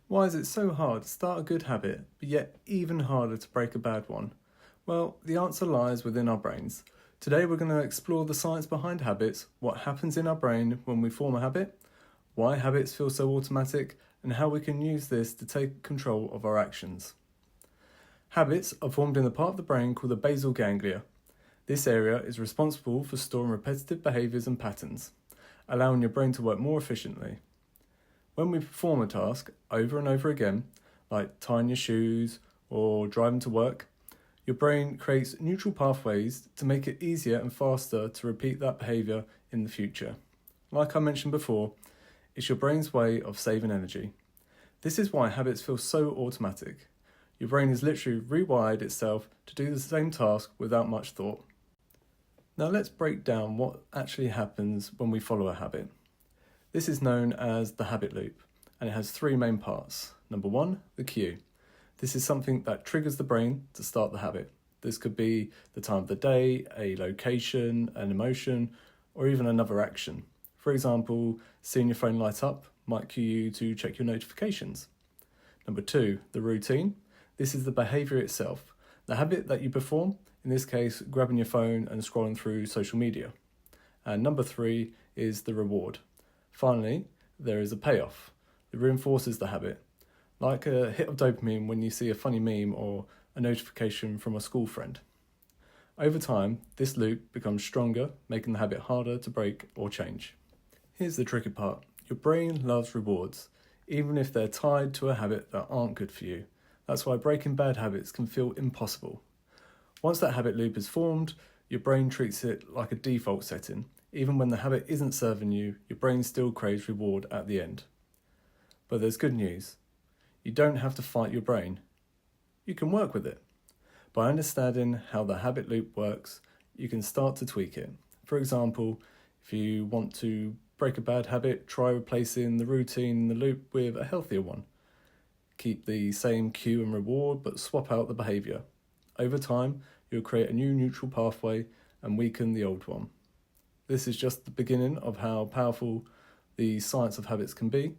Why is it so hard to start a good habit, but yet even harder to break a bad one? Well, the answer lies within our brains. Today we're going to explore the science behind habits, what happens in our brain when we form a habit, why habits feel so automatic, and how we can use this to take control of our actions. Habits are formed in the part of the brain called the basal ganglia. This area is responsible for storing repetitive behaviours and patterns, allowing your brain to work more efficiently. When we perform a task over and over again, like tying your shoes or driving to work, your brain creates neutral pathways to make it easier and faster to repeat that behaviour in the future. Like I mentioned before, it's your brain's way of saving energy. This is why habits feel so automatic. Your brain has literally rewired itself to do the same task without much thought. Now let's break down what actually happens when we follow a habit. This is known as the habit loop, and it has three main parts. Number one, the cue. This is something that triggers the brain to start the habit. This could be the time of the day, a location, an emotion, or even another action. For example, seeing your phone light up might cue you to check your notifications. Number two, the routine. This is the behaviour itself, the habit that you perform, in this case, grabbing your phone and scrolling through social media. And number three is the reward. Finally, there is a payoff. It reinforces the habit, like a hit of dopamine when you see a funny meme or a notification from a school friend. Over time, this loop becomes stronger, making the habit harder to break or change. Here's the tricky part. Your brain loves rewards, even if they're tied to a habit that aren't good for you. That's why breaking bad habits can feel impossible. Once that habit loop is formed, your brain treats it like a default setting. Even when the habit isn't serving you, your brain still craves reward at the end. But there's good news. You don't have to fight your brain. You can work with it. By understanding how the habit loop works, you can start to tweak it. For example, if you want to break a bad habit, try replacing the routine in the loop with a healthier one. Keep the same cue and reward, but swap out the behaviour. Over time, you'll create a new neutral pathway and weaken the old one. This is just the beginning of how powerful the science of habits can be.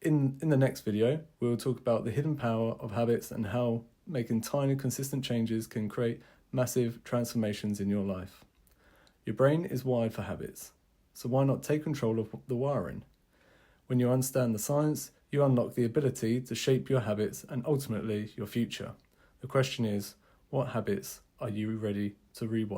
In the next video, we'll talk about the hidden power of habits and how making tiny, consistent changes can create massive transformations in your life. Your brain is wired for habits, so why not take control of the wiring? When you understand the science, you unlock the ability to shape your habits and ultimately your future. The question is, what habits are you ready to rewire?